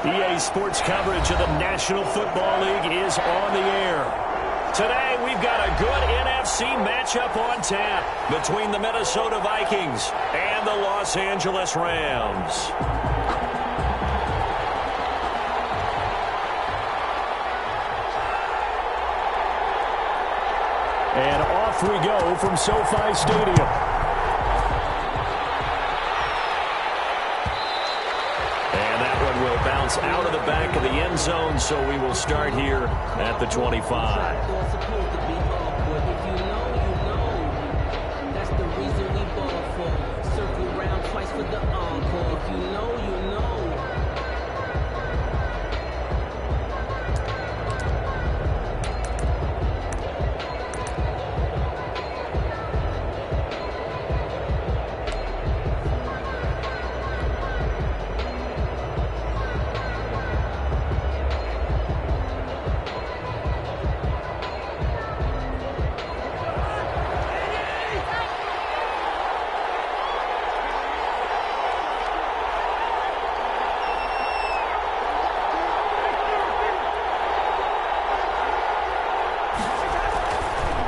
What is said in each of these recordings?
EA Sports coverage of the National Football League is on the air. Today, we've got a good NFC matchup on tap between the Minnesota Vikings and the Los Angeles Rams. And off we go from SoFi Stadium. And that one will bounce out of the back of the end zone, so we will start here at the 25.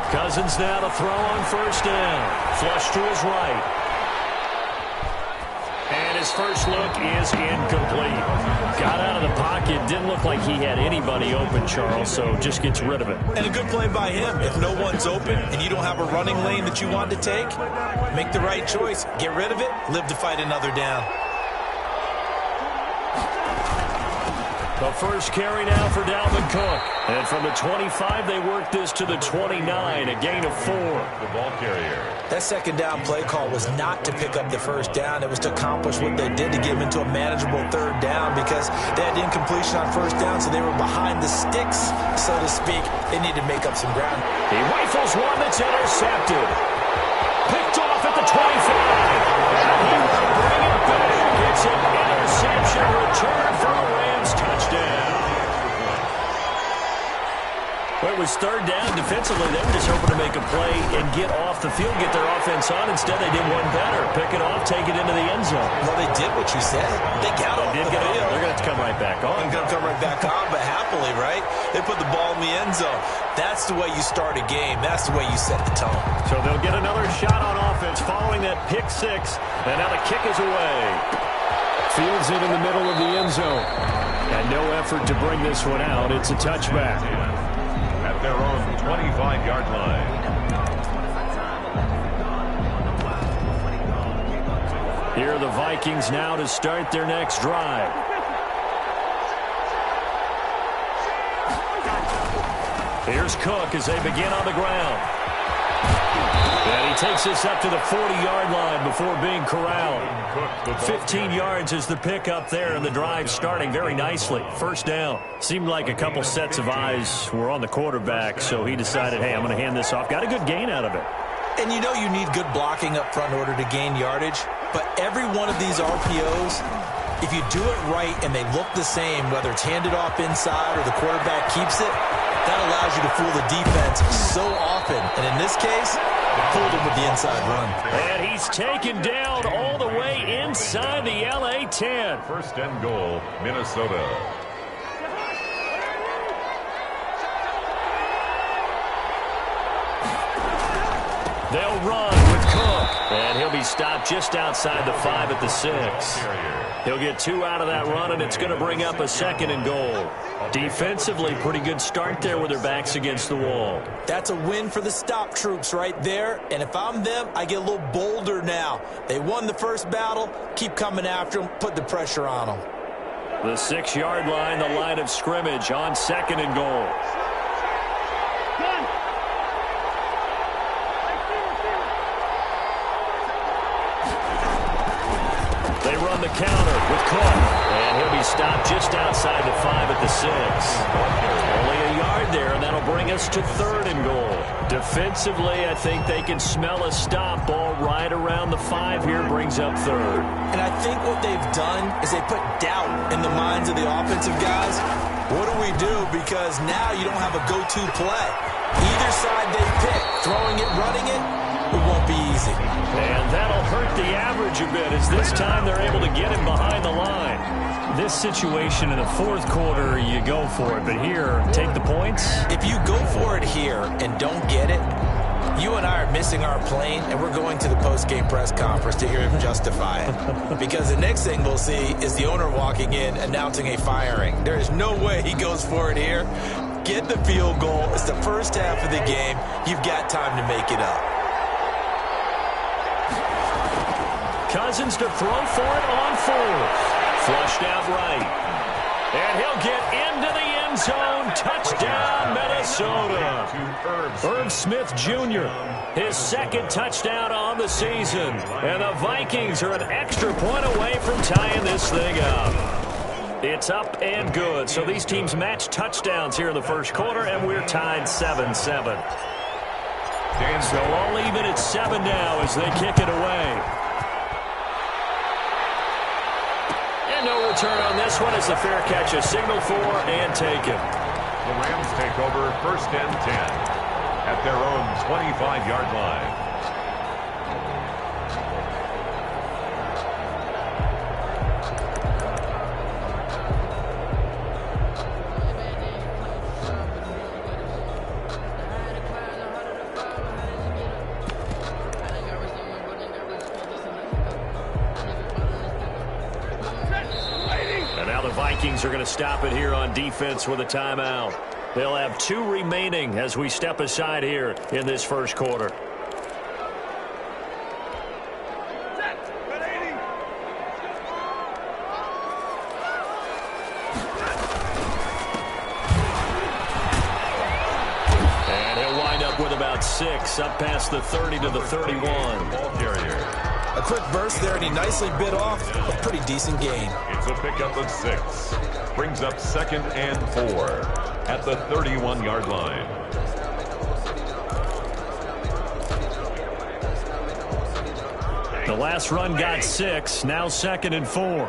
Cousins now to throw on first down. Flush to his right. And his first look is incomplete. Got out of the pocket. Didn't look like he had anybody open, Charles, so just gets rid of it. And a good play by him. If no one's open and you don't have a running lane that you want to take, make the right choice. Get rid of it. Live to fight another down. The first carry now for Dalvin Cook. And from the 25, they work this to the 29, a gain of 4. The ball carrier. That second down play call was not to pick up the first down. It was to accomplish what they did to get them into a manageable third down because they had incompletion on first down, so they were behind the sticks, so to speak. They need to make up some ground. He rifles one that's intercepted. Picked off at the 25. And he will bring it back. It's an interception return for a Rams touchdown. Well, it was third down. Defensively, they were just hoping to make a play and get off the field, get their offense on. Instead, they did one better. Pick it off, take it into the end zone. Well, they did what you said. They got off the field. They're going to have to come right back on. They're going to come right back on, but happily, right? They put the ball in the end zone. That's the way you start a game. That's the way you set the tone. So they'll get another shot on offense following that pick six. And now the kick is away. Fields it in the middle of the end zone. And no effort to bring this one out. It's a touchback. At their own 25-yard line. Here are the Vikings now to start their next drive. Here's Cook as they begin on the ground. And he takes this up to the 40-yard line before being corralled. 15 yards is the pickup there, and the drive starting very nicely. First down. Seemed like a couple sets of eyes were on the quarterback, so he decided, hey, I'm going to hand this off. Got a good gain out of it. And you know you need good blocking up front in order to gain yardage, but every one of these RPOs, if you do it right and they look the same, whether it's handed off inside or the quarterback keeps it, that allows you to fool the defense so often. And in this case, fooled him with the inside run. And he's taken down all the way inside the LA 10. First and goal, Minnesota. They'll run with Cook. And he'll be stopped just outside the 5 at the 6. He'll get 2 out of that run, and it's going to bring up a second and goal. Defensively, pretty good start there with their backs against the wall. That's a win for the stop troops right there. And if I'm them, I get a little bolder now. They won the first battle. Keep coming after them. Put the pressure on them. The 6-yard line, the line of scrimmage on second and goal. They run the counter with Cook. And he'll be stopped just outside the 5 at the 6. Only a yard there, and that'll bring us to third and goal. Defensively, I think they can smell a stop. Ball right around the 5 here brings up third. And I think what they've done is they put doubt in the minds of the offensive guys. What do we do? Because now you don't have a go-to play. Either side they pick, throwing it, running it, it won't be easy. And that'll hurt the average a bit as this time they're able to get him behind the line. this situation in the fourth quarter, you go for it. But here, take the points. If you go for it here and don't get it, you and I are missing our plane, and we're going to the post-game press conference to hear him justify it. Because the next thing we'll see is the owner walking in announcing a firing. There is no way he goes for it here. Get the field goal. It's the first half of the game. You've got time to make it up. Cousins to throw for it on fourth. Flushed out right. And he'll get into the end zone. Touchdown, Minnesota. Irv Smith Jr., his second touchdown on the season. And the Vikings are an extra point away from tying this thing up. It's up and good. So these teams match touchdowns here in the first quarter, and we're tied 7-7. So all even at 7 now as they kick it away. And no return on this one as the fair catch is signaled for and taken. The Rams take over 1st and 10 at their own 25-yard line. Vikings are going to stop it here on defense with a timeout. They'll have 2 remaining as we step aside here in this first quarter. And he'll wind up with about 6 up past the 30 to the 31. Ball carrier. A quick burst there, and he nicely bit off a pretty decent gain. It's a pickup of 6. Brings up 2nd and 4 at the 31-yard line. The last run got 6. Now 2nd and 4.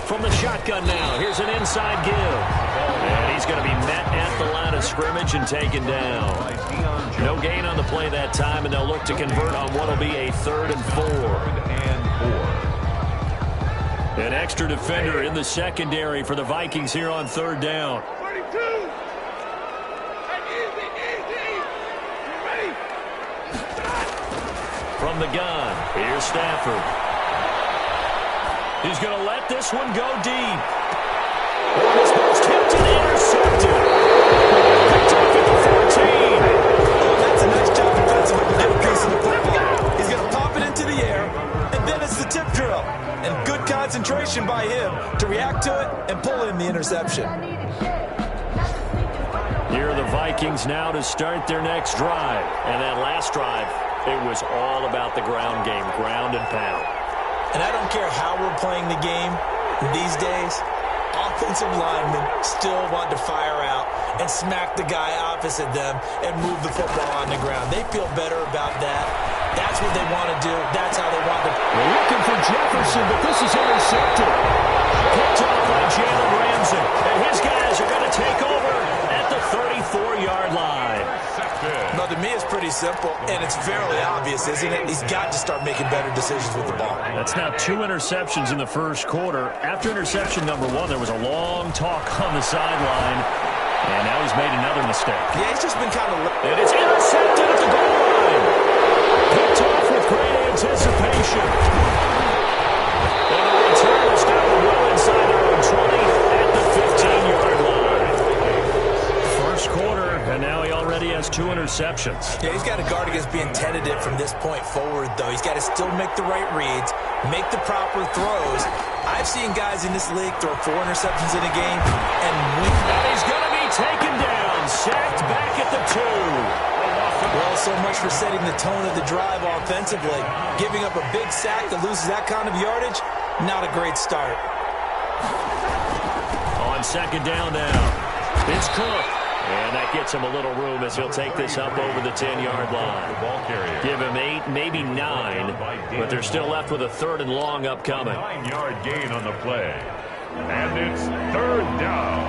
From the shotgun now, here's an inside give. And he's going to be met at the line of scrimmage and taken down. No gain on the play that time, and they'll look to convert on what will be a 3rd and 4. An extra defender in the secondary for the Vikings here on 3rd down. From the gun, here's Stafford. He's going to let this one go deep. This ball's tipped and intercepted. Picked off at the 14. Oh, that's a nice job defensively to get a piece of the football. He's going to pop it into the air, and then it's the tip drill. And good concentration by him to react to it and pull in the interception. Here are the Vikings now to start their next drive. And that last drive, it was all about the ground game, ground and pound. And I don't care how we're playing the game these days, offensive linemen still want to fire out and smack the guy opposite them and move the football on the ground. They feel better about that. That's what they want to do. That's how they want to. We're looking for Jefferson, but this is intercepted. Picked off by Jalen Ramsey. And his guys are going to take over at the 34-yard line. No, to me, it's pretty simple, and it's fairly obvious, isn't it? He's got to start making better decisions with the ball. That's now 2 interceptions in the first quarter. After interception number 1, there was a long talk on the sideline, and now he's made another mistake. Yeah, he's just been kind of... And it's intercepted at the goal line. Picked off with great anticipation. And the return is down well inside their own 20 at the 15-yard line. First quarter, and now he already has 2 interceptions. Yeah, he's got to guard against being tentative from this point forward, though. He's got to still make the right reads, make the proper throws. I've seen guys in this league throw 4 interceptions in a game and win. And he's going to be taken down, sacked back at the 2. Well, so much for setting the tone of the drive offensively. Giving up a big sack that loses that kind of yardage, not a great start. On 2nd down now, it's Cook. And that gets him a little room as he'll take this up over the 10-yard line. Give him 8, maybe 9, but they're still left with a 3rd and long upcoming. 9-yard gain on the play. And it's 3rd down.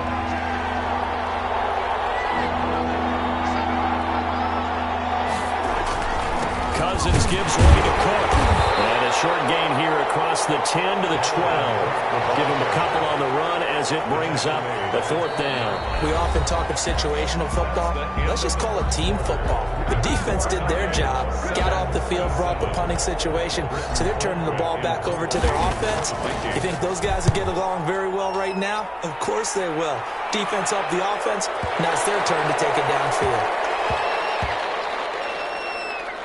Cousins gives way to Cook. And a short gain here across the 10 to the 12. Give him a couple on the run as it brings up the 4th down. We often talk of situational football. Let's just call it team football. The defense did their job, got off the field, brought the punting situation, so they're turning the ball back over to their offense. You think those guys will get along very well right now? Of course they will. Defense helped the offense. Now it's their turn to take it downfield.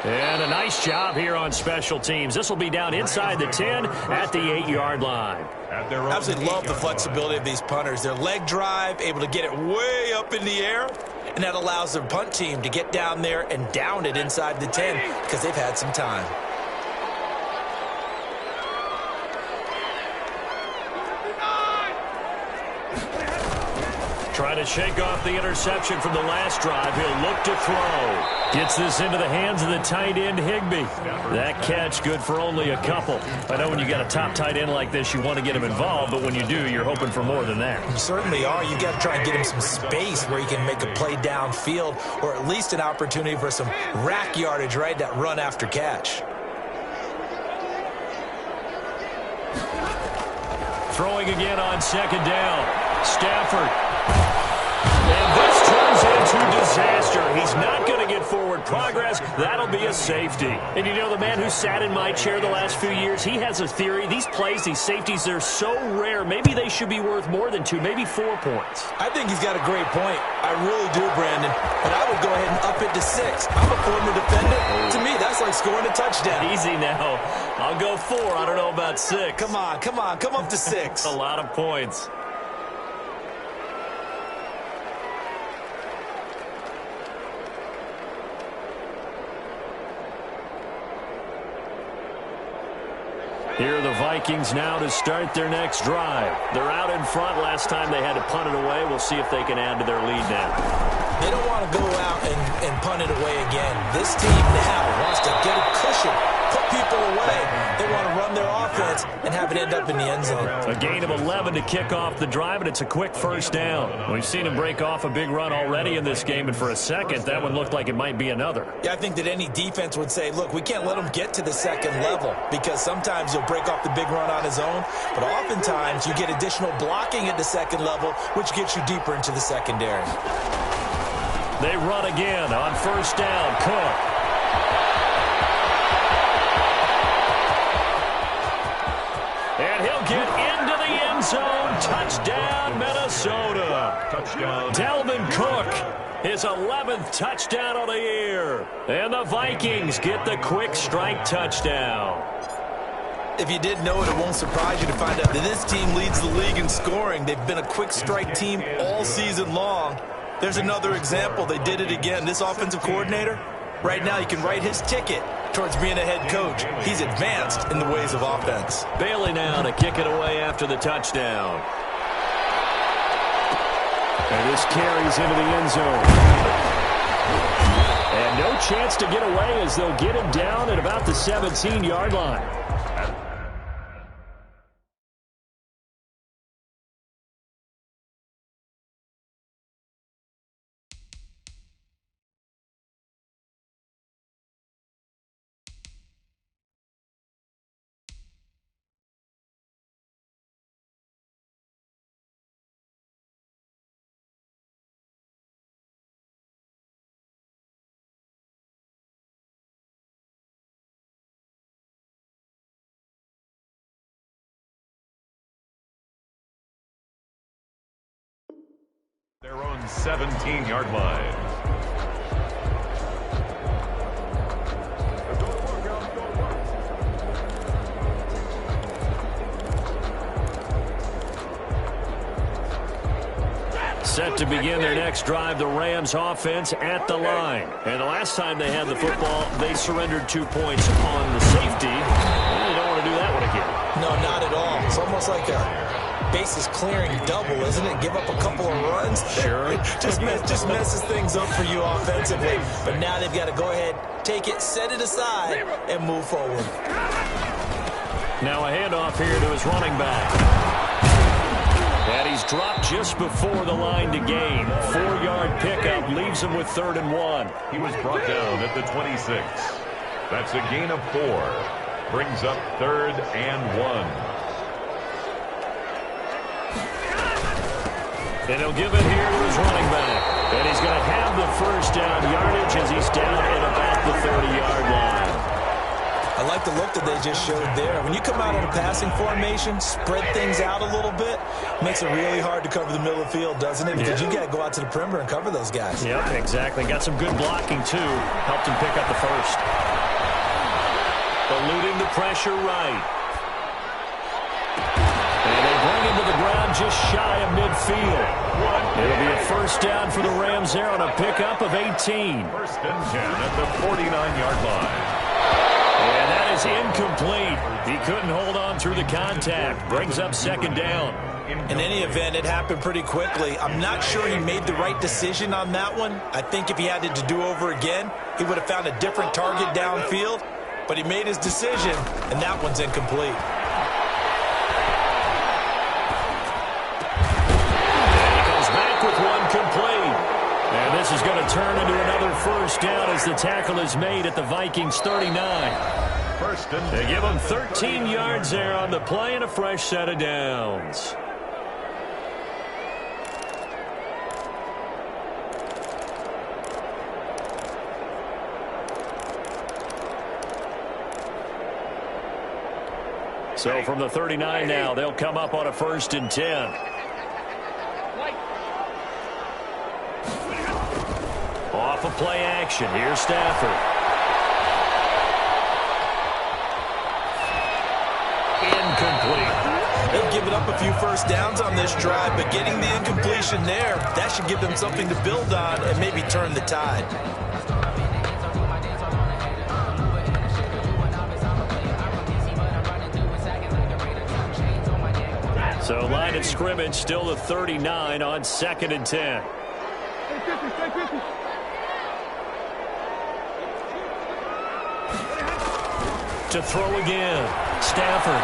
And a nice job here on special teams. This will be down inside the 10 at the 8-yard line. I absolutely love the flexibility of these punters. Their leg drive, able to get it way up in the air, and that allows their punt team to get down there and down it inside the 10 because they've had some time. Trying to shake off the interception from the last drive. He'll look to throw. Gets this into the hands of the tight end, Higbee. That catch good for only a couple. I know when you got a top tight end like this, you want to get him involved, but when you do, you're hoping for more than that. You certainly are. You got to try and get him some space where he can make a play downfield, or at least an opportunity for some rack yardage, right? That run after catch. Throwing again on 2nd down. Stafford. And this turns into disaster. He's not going to get forward progress. That'll be a safety. And you know, the man who sat in my chair the last few years, he has a theory. These plays, these safeties, they're so rare. Maybe they should be worth more than 2, maybe 4 points. I think he's got a great point. I really do, Brandon. But I would go ahead and up it to 6. I'm a former defender. To me, that's like scoring a touchdown. Easy now. I'll go 4. I don't know about 6. Come on. Come up to 6. A lot of points. Here are the Vikings now to start their next drive. They're out in front. Last time they had to punt it away. We'll see if they can add to their lead now. They don't want to go out and punt it away again. This team now wants to get a cushion, put people away. They want to run their offense and have it end up in the end zone. A gain of 11 to kick off the drive, and it's a quick 1st down. We've seen him break off a big run already in this game, and for a second, that one looked like it might be another. Yeah, I think that any defense would say, look, we can't let him get to the 2nd level because sometimes he'll break off the big run on his own, but oftentimes you get additional blocking at the 2nd level, which gets you deeper into the secondary. They run again on 1st down. Cook. And he'll get into the end zone. Touchdown, Minnesota. Touchdown. Dalvin Cook, his 11th touchdown of the year. And the Vikings get the quick strike touchdown. If you didn't know it, it won't surprise you to find out that this team leads the league in scoring. They've been a quick strike team all season long. There's another example. They did it again. This offensive coordinator, right now you can write his ticket towards being a head coach. He's advanced in the ways of offense. Bailey now to kick it away after the touchdown. And this carries into the end zone. And no chance to get away as they'll get him down at about the 17-yard line. Their own 17-yard line. Set to begin their next drive, the Rams offense at the line. And the last time they had the football, they surrendered 2 points on the safety. Well, you don't want to do that one again. No, not at all. It's almost like a bases clearing double, isn't it? Give up a couple of runs. Sure. just messes things up for you offensively. But now they've got to go ahead, take it, set it aside, and move forward. Now a handoff here to his running back. And he's dropped just before the line to gain. 4-yard pickup leaves him with 3rd and 1. He was brought down at the 26. That's a gain of 4. Brings up 3rd and 1. And he'll give it here to his running back. And he's going to have the first down yardage as he's down at about the 30-yard line. I like the look that they just showed there. When you come out in a passing formation, spread things out a little bit, makes it really hard to cover the middle of the field, doesn't it? Because you got to go out to the perimeter and cover those guys. Yep, exactly. Got some good blocking, too. Helped him pick up the first. Eluding the pressure right. And they bring him to the ground just shy of midfield. It'll be a first down for the Rams there on a pickup of 18. First and 10 at the 49-yard line. And that is incomplete. He couldn't hold on through the contact. Brings up second down. In any event, it happened pretty quickly. I'm not sure he made the right decision on that one. I think if he had it to do over again, he would have found a different target downfield. But he made his decision, and that one's incomplete. And he comes back with one complete. And this is going to turn into another first down as the tackle is made at the Vikings 39. First and they give him 13 yards there on the play and a fresh set of downs. So from the 39 now, they'll come up on a first and 10. Off of play action. Here's Stafford. Incomplete. They've given up a few first downs on this drive, but getting the incompletion there, that should give them something to build on and maybe turn the tide. So line of scrimmage still the 39 on 2nd and 10. To throw again. Stafford.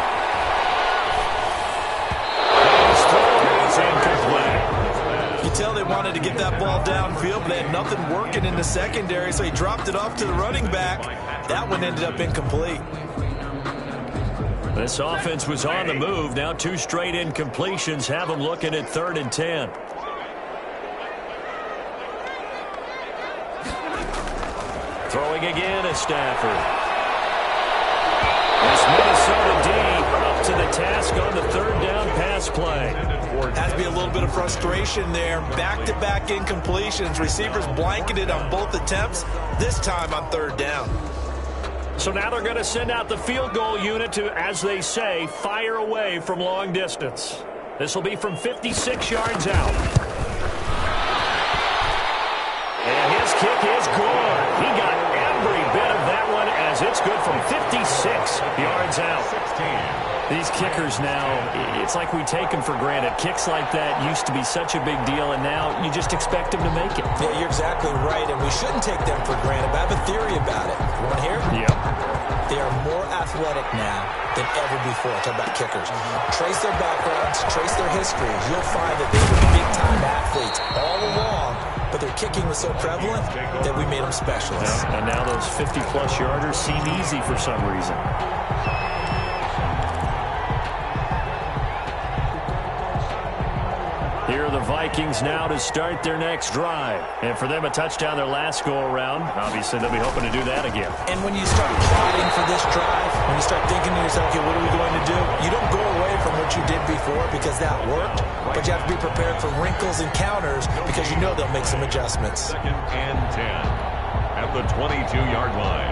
His throw is incomplete. You tell they wanted to get that ball downfield, but they had nothing working in the secondary, so he dropped it off to the running back. That one ended up incomplete. This offense was on the move. Now 2 straight incompletions have them looking at 3rd and 10. Throwing again at Stafford. This Minnesota D up to the task on the 3rd down pass play. Has to be a little bit of frustration there. Back-to-back incompletions. Receivers blanketed on both attempts, this time on 3rd down. So now they're going to send out the field goal unit to, as they say, fire away from long distance. This will be from 56 yards out. And his kick is good. He got every bit of that one as it's good from 56 yards out. 16. These kickers now, it's like we take them for granted. Kicks like that used to be such a big deal, and now you just expect them to make it. Yeah, you're exactly right, and we shouldn't take them for granted, but I have a theory about it. You want to hear? Yep. They are more athletic now than ever before. Talk about kickers. Trace their backgrounds, trace their histories. You'll find that they were big-time athletes all along, but their kicking was so prevalent that we made them specialists. Yeah, and now those 50-plus yarders seem easy for some reason. Here are the Vikings now to start their next drive. And for them, a touchdown their last go-around. Obviously, they'll be hoping to do that again. And when you start plotting for this drive, when you start thinking to yourself, okay, what are we going to do? You don't go away from what you did before because that worked, but you have to be prepared for wrinkles and counters because you know they'll make some adjustments. 2nd and 10 at the 22-yard line.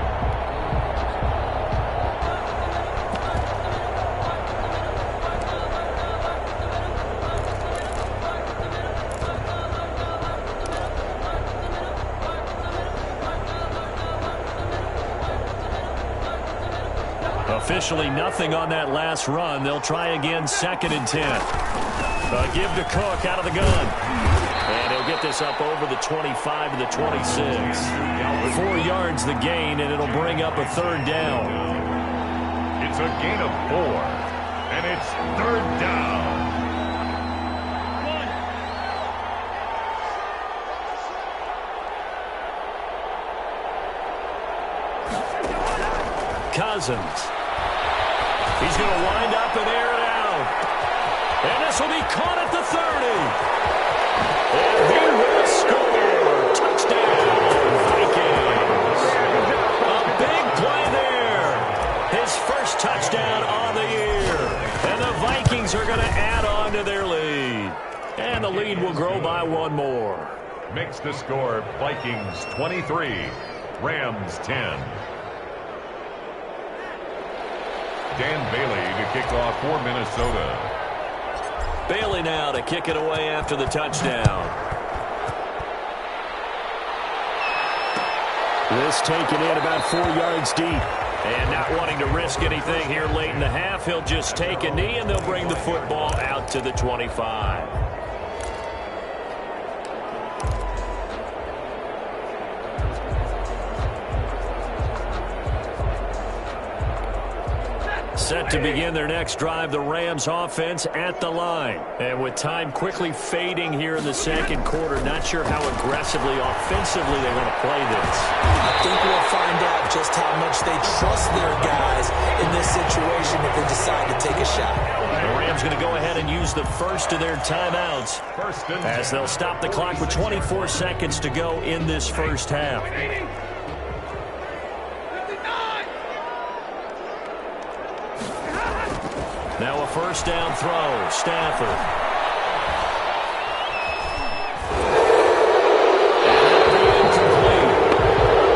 Officially nothing on that last run. They'll try again 2nd and 10. Give to Cook out of the gun. And he'll get this up over the 25 to the 26. 4 yards the gain, and it'll bring up a 3rd down. It's a gain of 4, and it's 3rd down. Cousins. He's going to wind up and air it out. And this will be caught at the 30. And he will score. Touchdown, Vikings. A big play there. His first touchdown on the year. And the Vikings are going to add on to their lead. And the lead will grow by one more. Makes the score Vikings 23, Rams 10. Dan Bailey to kick off for Minnesota. Bailey now to kick it away after the touchdown. This taken in about 4 yards deep. And not wanting to risk anything here late in the half, he'll just take a knee and they'll bring the football out to the 25. Set to begin their next drive, the Rams offense at the line. And with time quickly fading here in the second quarter, not sure how aggressively, offensively they want to play this. I think we'll find out just how much they trust their guys in this situation if they decide to take a shot. The Rams going to go ahead and use the first of their timeouts as they'll stop the clock with 24 seconds to go in this first half. Now a first down throw, Stafford. Incomplete.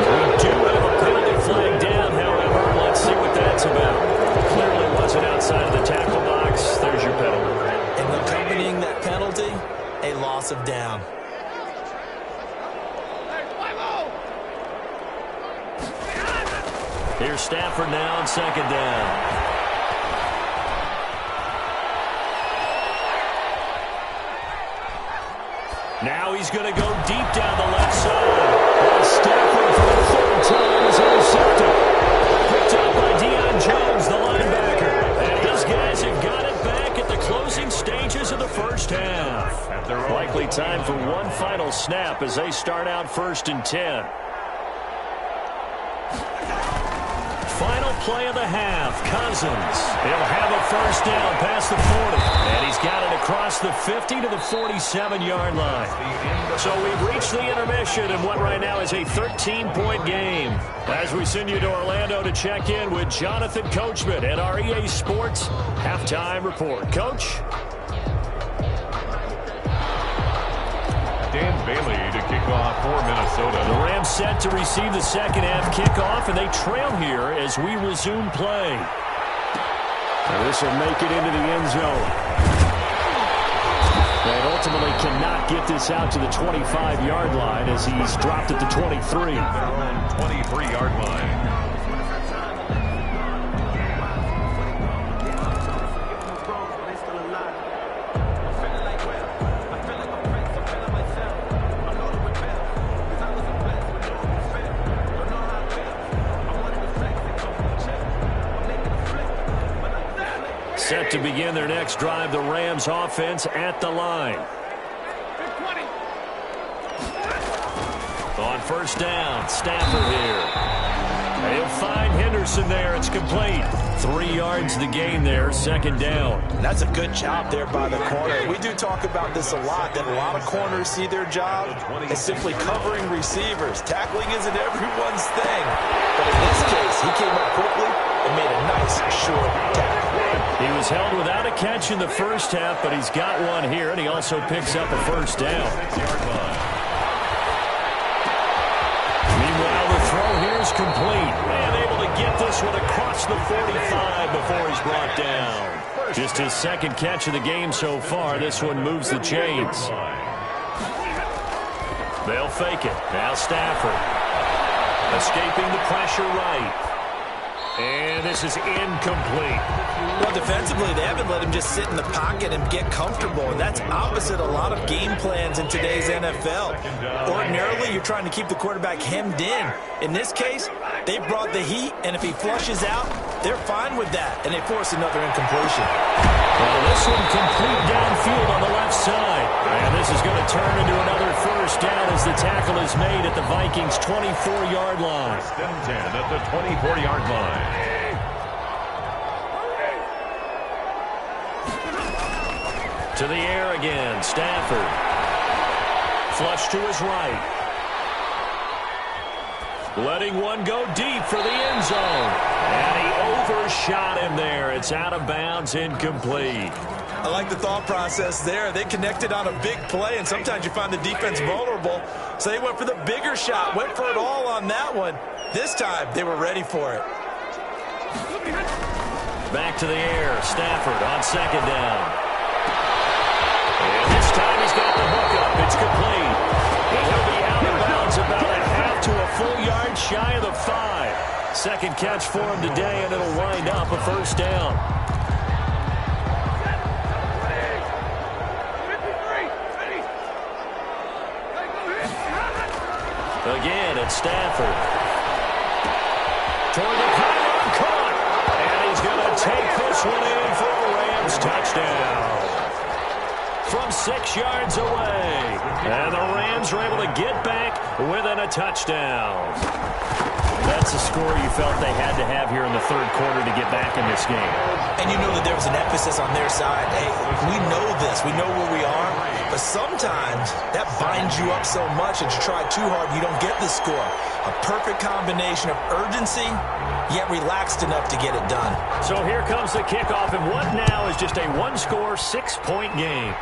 We do have a penalty flag down, however. Let's see what that's about. Clearly wasn't outside of the tackle box. There's your penalty. And accompanying that penalty, a loss of down. Here's Stafford now on second down. Now he's going to go deep down the left side. And Stafford for the third time is intercepted. Picked up by Deion Jones, the linebacker. And these guys have got it back at the closing stages of the first half. Likely time for one final snap as they start out 1st and 10. Final play of the half, Cousins. He'll have a first down past the 40. And he's got it across the 50 to the 47-yard line. So we've reached the intermission in what right now is a 13-point game. As we send you to Orlando to check in with Jonathan Coachman at our EA Sports Halftime Report. Coach? Dan Bailey to kick off for Minnesota. The Rams set to receive the second half kickoff, and they trail here as we resume play. And this will make it into the end zone. They ultimately cannot get this out to the 25-yard line as he's dropped at the 23. 23-yard line. Set to begin their next drive, the Rams offense at the line. On first down, Stafford here. He'll find Henderson there. It's complete. 3 yards the gain there, second down. That's a good job there by the corner. We do talk about this a lot, that a lot of corners see their job as simply covering receivers. Tackling isn't everyone's thing. But in this case, he came up quickly and made a nice, short tackle. He was held without a catch in the first half, but he's got one here, and he also picks up a first down. Meanwhile, the throw here is complete. And able to get this one across the 45 before he's brought down. Just his second catch of the game so far. This one moves the chains. They'll fake it. Now Stafford. Escaping the pressure right. And this is incomplete. Well, defensively, they haven't let him just sit in the pocket and get comfortable. And that's opposite a lot of game plans in today's NFL. Ordinarily, you're trying to keep the quarterback hemmed in. In this case, They brought the heat, and if he flushes out, they're fine with that, and they force another incompletion. Well, this one complete downfield on the left side. And this is going to turn into another first down as the tackle is made at the Vikings' 24-yard line. First and 10 at the 24-yard line. To the air again, Stafford. Flush to his right. Letting one go deep for the end zone. And he overshot him there. It's out of bounds, incomplete. I like the thought process there. They connected on a big play, and sometimes you find the defense vulnerable. So they went for the bigger shot, went for it all on that one. This time, they were ready for it. Back to the air, Stafford on second down. And this time he's got the hook up. It's complete. And he'll be out of bounds about a half to a full yard shy of the 5. Second catch for him today, and it'll wind up a first down. Again, it's Stafford. Toward the pylon, caught. And he's going to take this one in for a Rams touchdown. From 6 yards away. And the Rams are able to get back within a touchdown. That's a score you felt they had to have here in the third quarter to get back in this game. And you know that there was an emphasis on their side. Hey, we know this. We know where we are. But sometimes that binds you up so much that you try too hard, you don't get the score. A perfect combination of urgency, yet relaxed enough to get it done. So here comes the kickoff, and what now is just a one-score, 6-point game.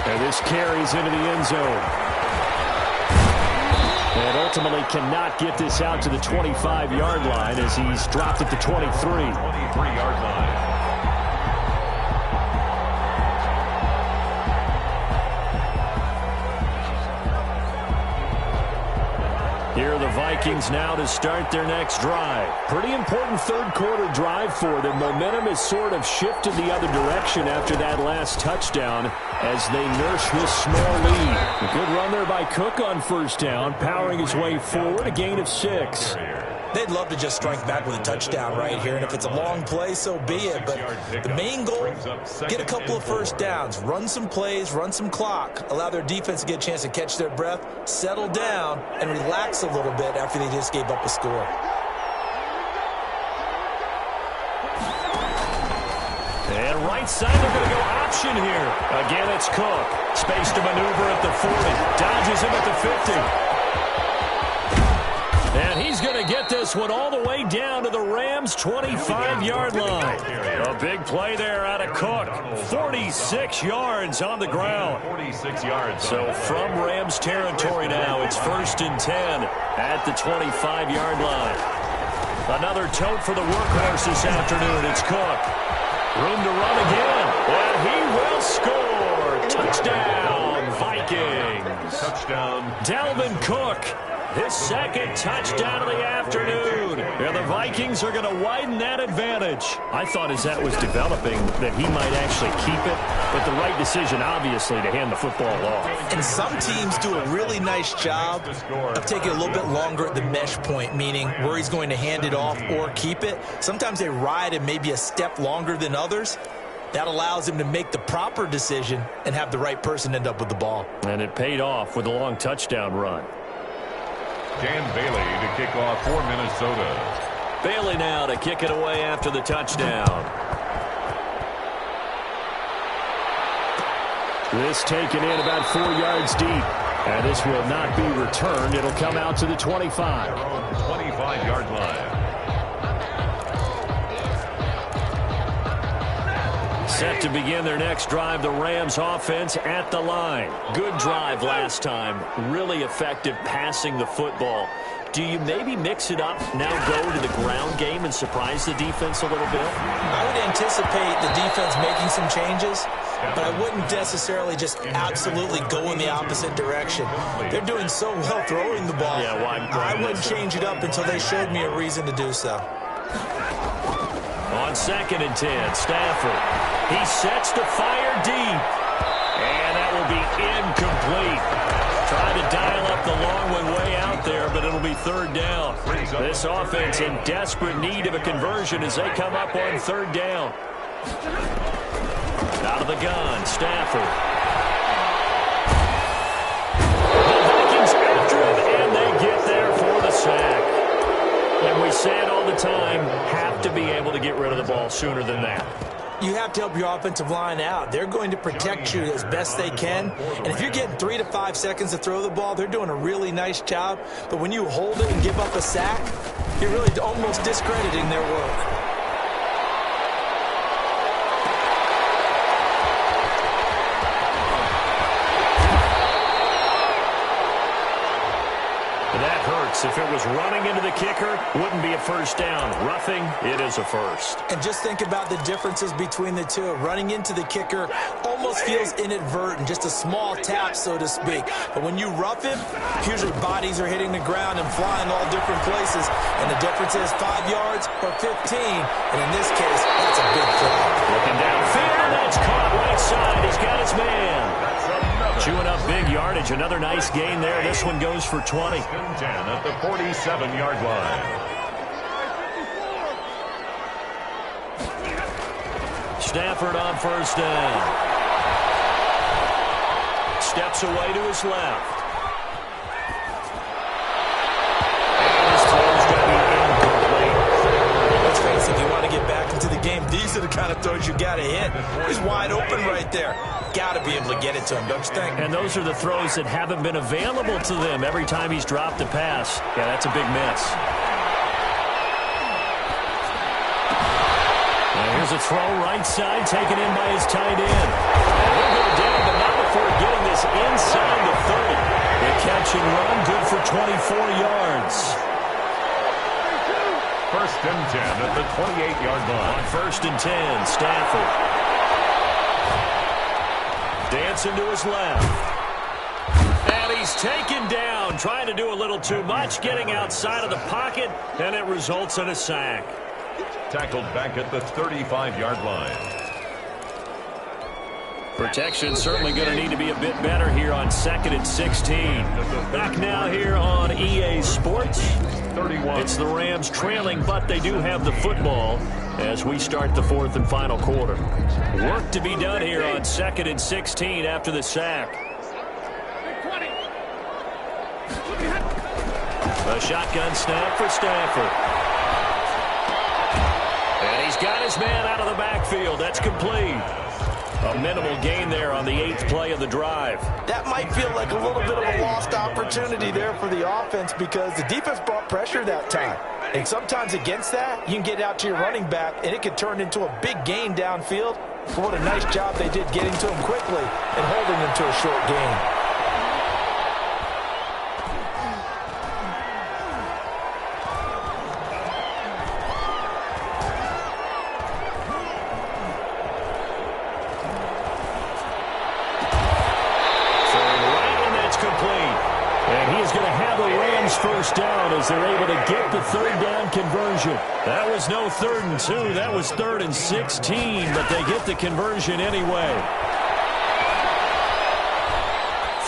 And this carries into the end zone. And ultimately cannot get this out to the 25-yard line as he's dropped at the 23. 23-yard line. Here are the Vikings now to start their next drive. Pretty important third quarter drive for them. Momentum has sort of shifted the other direction after that last touchdown as they nurse this small lead. A good run there by Cook on first down, powering his way forward, a gain of 6. They'd love to just strike back with a touchdown right here, and if it's a long play, so be it. But the main goal, get a couple of first downs, run some plays, run some clock, allow their defense to get a chance to catch their breath, settle down, and relax a little bit after they just gave up a score. And right side, they're going to go option here. Again, it's Cook. Space to maneuver at the 40. Dodges him at the 50. And he's going to get this one all the way down to the Rams' 25-yard line. A big play there out of Cook. 46 yards on the ground. 46 yards. So from Rams territory now, it's 1st and 10 at the 25-yard line. Another tote for the workhorse this afternoon. It's Cook. Room to run again. And he will score. Touchdown, Vikings. Touchdown. Dalvin Cook. His second touchdown of the afternoon. And the Vikings are going to widen that advantage. I thought as that was developing that he might actually keep it, but the right decision, obviously, to hand the football off. And some teams do a really nice job of taking a little bit longer at the mesh point, meaning where he's going to hand it off or keep it. Sometimes they ride it maybe a step longer than others. That allows him to make the proper decision and have the right person end up with the ball. And it paid off with a long touchdown run. Dan Bailey to kick off for Minnesota. Bailey now to kick it away after the touchdown. This taken in about 4 yards deep. And this will not be returned. It'll come out to the 25. 25-yard line. Set to begin their next drive, the Rams offense at the line. Good drive last time. Really effective passing the football. Do you maybe mix it up, now go to the ground game and surprise the defense a little bit? I would anticipate the defense making some changes, but I wouldn't necessarily just absolutely go in the opposite direction. They're doing so well throwing the ball. Yeah, why I wouldn't change it up until they showed me a reason to do so. On 2nd and 10, Stafford. He sets to fire deep. And that will be incomplete. Trying to dial up the long one way out there, but it'll be third down. This offense in desperate need of a conversion as they come up on third down. Out of the gun, Stafford. The Vikings after him, and they get there for the sack. And we say it all the time, have to be able to get rid of the ball sooner than that. You have to help your offensive line out. They're going to protect you as best they can. And if you're getting 3 to 5 seconds to throw the ball, they're doing a really nice job. But when you hold it and give up a sack, you're really almost discrediting their work. That hurts. If it was running into the kicker, wouldn't be a first down. Roughing, it is a first. And just think about the differences between the two. Running into the kicker almost feels inadvertent, just a small tap, so to speak. But when you rough him, usually bodies are hitting the ground and flying all different places. And the difference is 5 yards or 15. And in this case, that's a big play. Looking downfield, that's caught right side. He's got his man. Chewing up big yardage. Another nice gain there. This one goes for 20. 10 at the 47-yard line. Stafford on first down. Steps away to his left. And his throw's going to be incomplete. Let's face it, if you want to get back into the game, these are the kind of throws you got to hit. He's wide open right there. Got to be able to get it to him, don't you think? And those are the throws that haven't been available to them every time he's dropped a pass. Yeah, that's a big miss. Now here's a throw right side taken in by his tight end. And he'll go down, but not before getting this inside the 30. The catch and run, good for 24 yards. First and 10 at the 28-yard line. On first and 10, Stafford. Dancing to his left. And he's taken down, trying to do a little too much, getting outside of the pocket, and it results in a sack. Tackled back at the 35-yard line. Protection certainly going to need to be a bit better here on 2nd and 16. Back now here on EA Sports. 31. It's the Rams trailing, but they do have the football as we start the 4th and final quarter. Work to be done here on 2nd and 16 after the sack. A shotgun snap for Stafford. And he's got his man out of the backfield. That's complete. A minimal gain there on the 8th play of the drive. That might feel like a little bit of a lost opportunity there for the offense because the defense brought pressure that time. And sometimes against that, you can get out to your running back, and it could turn into a big gain downfield. But what a nice job they did getting to him quickly and holding him to a short gain. First down as they're able to get the third down conversion. That was no 3rd and 2. That was 3rd and 16, but they get the conversion anyway.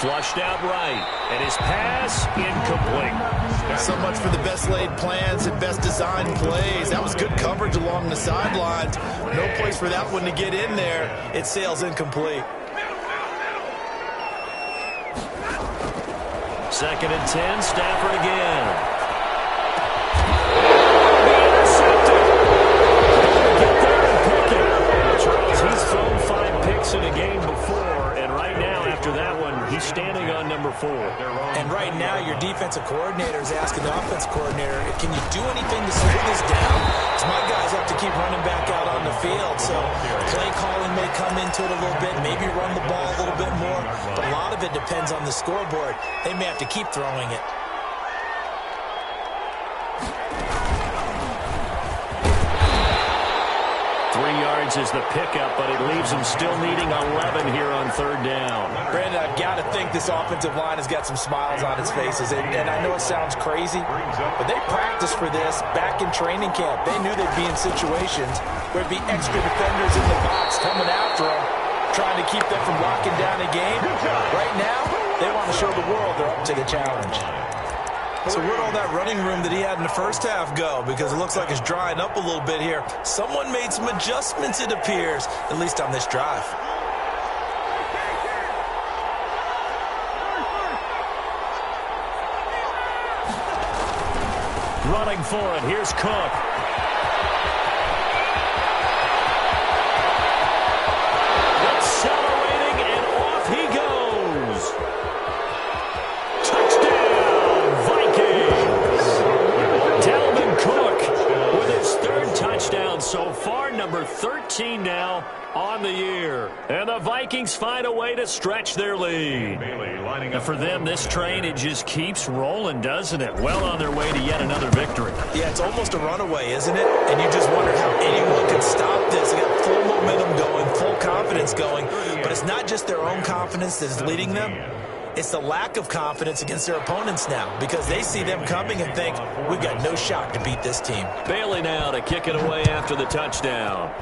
Flushed out right, and his pass incomplete. So much for the best laid plans and best designed plays. That was good coverage along the sidelines. No place for that one to get in there. It sails incomplete. 2nd and 10, Stafford again. Get there and pick it. Charles, he's thrown 5 picks in a game before, and right now, after that one, he's standing on number 4. And right now, your defensive coordinator is asking the offensive coordinator, can you do anything to slow this down? Because my guys have to keep running back out on the field, so play calling may come into it a little bit, maybe run the ball a little bit more, but a lot of it depends on the scoreboard. They may have to keep throwing it. Is the pickup, but it leaves him still needing 11 here on third down. Brandon, I've got to think this offensive line has got some smiles on its faces, and I know it sounds crazy, but they practiced for this back in training camp. They knew they'd be in situations where it'd be extra defenders in the box coming after them, trying to keep them from locking down a game. Right now, They want to show the world they're up to the challenge. So where'd all that running room that he had in the first half go? Because it looks like it's drying up a little bit here. Someone made some adjustments, it appears, at least on this drive. Running for it, here's Cook. Accelerating, and off he goes. Touchdown, Vikings. Dalvin Cook with his third touchdown so far, number 13 now on the year. And the Vikings find a way to stretch their lead. And for them, this train, it just keeps rolling, doesn't it? Well on their way to yet another victory. Yeah, it's almost a runaway, isn't it? And you just wonder how anyone can stop this. They got full momentum going, full confidence going. But it's not just their own confidence that's leading them. It's the lack of confidence against their opponents now, because they see them coming and think, we've got no shot to beat this team. Bailey now to kick it away after the touchdown.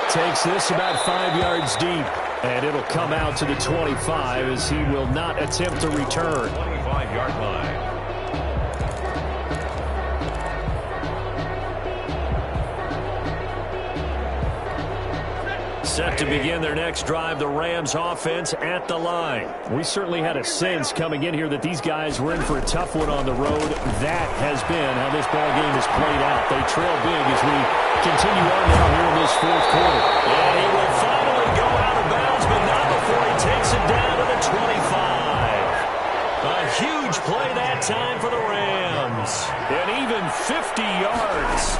Takes this about 5 yards deep, and it'll come out to the 25 as he will not attempt to return. 25-yard line. Set to begin their next drive, the Rams offense at the line. We certainly had a sense coming in here that these guys were in for a tough one on the road. That has been how this ball game has played out. They trail big as we continue on now here in this fourth quarter. And he will finally go out of bounds, but not before he takes it down to the 25. A huge play that time for the Rams. And even 50 yards.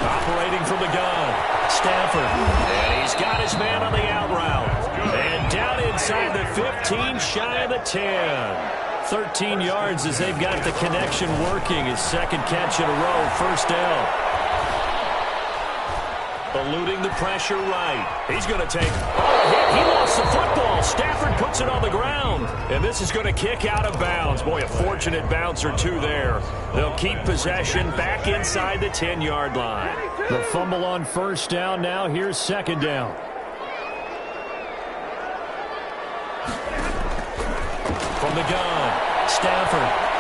Operating from the gun, Stafford. And he's got his man on the out route. And down inside the 15, shy of the 10. 13 yards as they've got the connection working. His second catch in a row, first down. Eluding the pressure right. He's going to take a hit. He lost the football. Stafford puts it on the ground. And this is going to kick out of bounds. Boy, a fortunate bounce or two there. They'll keep possession back inside the 10-yard line. The fumble on first down now. Here's second down. From the gun, Stafford.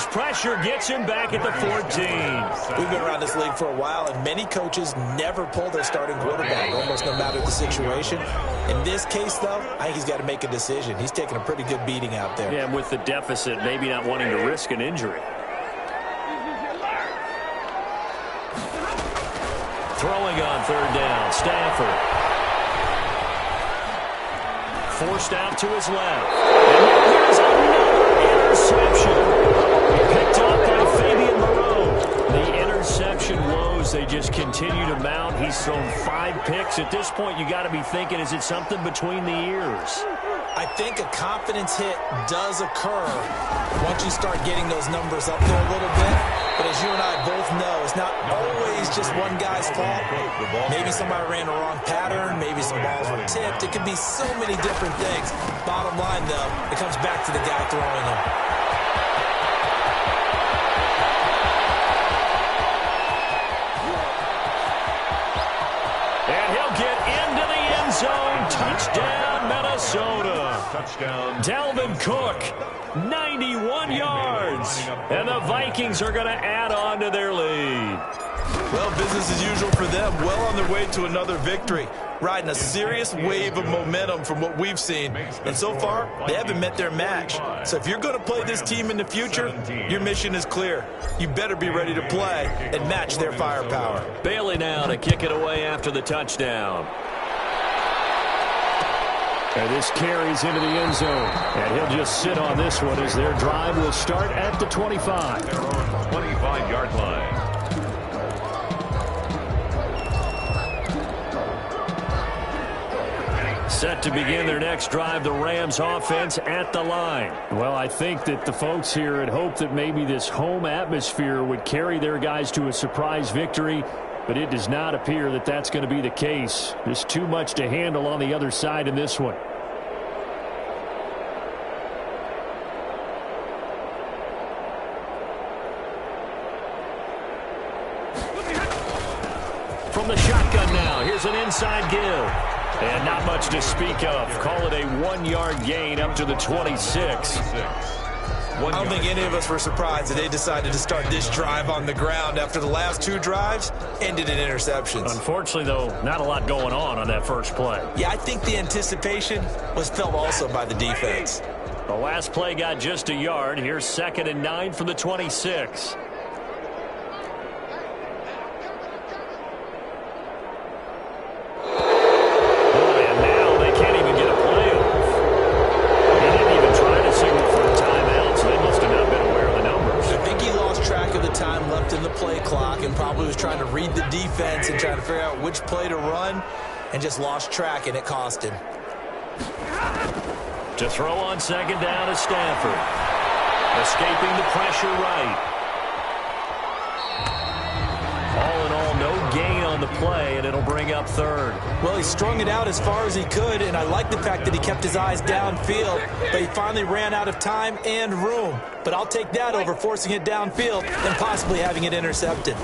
Pressure gets him back at the 14. We've been around this league for a while, and many coaches never pull their starting quarterback, almost no matter the situation. In this case, though, I think he's got to make a decision. He's taking a pretty good beating out there. Yeah, and with the deficit, maybe not wanting to risk an injury. Throwing on third down, Stafford. Forced out to his left. And here's another interception. Picked up by Fabian Moreau. The interception woes, they just continue to mount. He's thrown 5 picks. At this point, you got to be thinking, is it something between the ears? I think a confidence hit does occur once you start getting those numbers up there a little bit. But as you and I both know, it's not always just one guy's fault. Maybe somebody ran a wrong pattern. Maybe some balls were tipped. It could be so many different things. Bottom line, though, it comes back to the guy throwing them. And he'll get into the end zone. Touchdown, Minnesota. Touchdown. Dalvin Cook, 91 yards. And the Vikings are going to add on to their lead. Well, business as usual for them. Well on their way to another victory. Riding a serious wave of momentum from what we've seen. And so far, they haven't met their match. So if you're going to play this team in the future, your mission is clear. You better be ready to play and match their firepower. Bailey now to kick it away after the touchdown. And this carries into the end zone. And he'll just sit on this one as their drive will start at the 25. 25-yard line. Set to begin their next drive, the Rams offense at the line. Well, I think that the folks here had hoped that maybe this home atmosphere would carry their guys to a surprise victory, but it does not appear that that's going to be the case. There's too much to handle on the other side in this one. from the shotgun now. Here's an inside give. And not much to speak of. Call it a 1-yard gain up to the 26. I don't think any of us were surprised that they decided to start this drive on the ground after the last 2 drives ended in interceptions. Unfortunately, though, not a lot going on that first play. Yeah, I think the anticipation was felt also by the defense. The last play got just a yard. Here's 2nd and 9 from the 26. And probably was trying to read the defense and trying to figure out which play to run and just lost track, and it cost him. To throw on 2nd down is Stanford. Escaping the pressure right. All in all, no gain on the play, and it'll bring up 3rd. Well, he strung it out as far as he could, and I like the fact that he kept his eyes downfield, but he finally ran out of time and room. But I'll take that over forcing it downfield and possibly having it intercepted.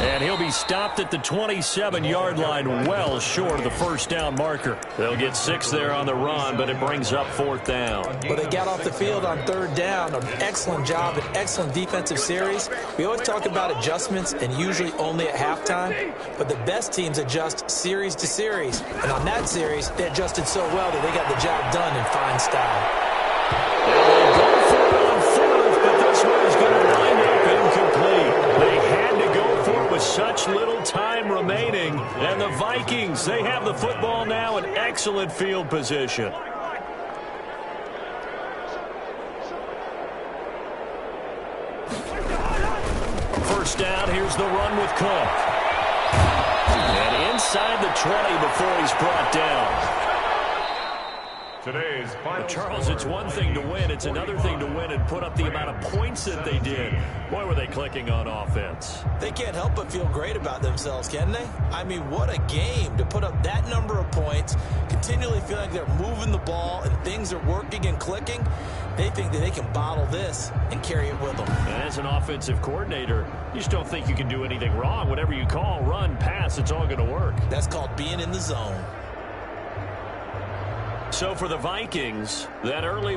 And he'll be stopped at the 27-yard line, well short of the 1st down marker. They'll get 6 there on the run, but it brings up 4th down. Well, they got off the field on 3rd down. An excellent job, an excellent defensive series. We always talk about adjustments and usually only at halftime, but the best teams adjust series to series. And on that series, they adjusted so well that they got the job done in fine style. They'll go for it on 4th, but this one is going to wind up incomplete. They had to go for it with such little time remaining. And the Vikings, they have the football now in excellent field position. First down, here's the run with Cook. And inside the 20 before he's brought down. Today's final Charles, it's one thing to win. It's another thing to win and put up the amount of points that they did. Boy, were they clicking on offense. They can't help but feel great about themselves, can they? I mean, what a game to put up that number of points, continually feel like they're moving the ball and things are working and clicking. They think that they can bottle this and carry it with them. And as an offensive coordinator, you just don't think you can do anything wrong. Whatever you call, run, pass, it's all going to work. That's called being in the zone. So for the Vikings, that early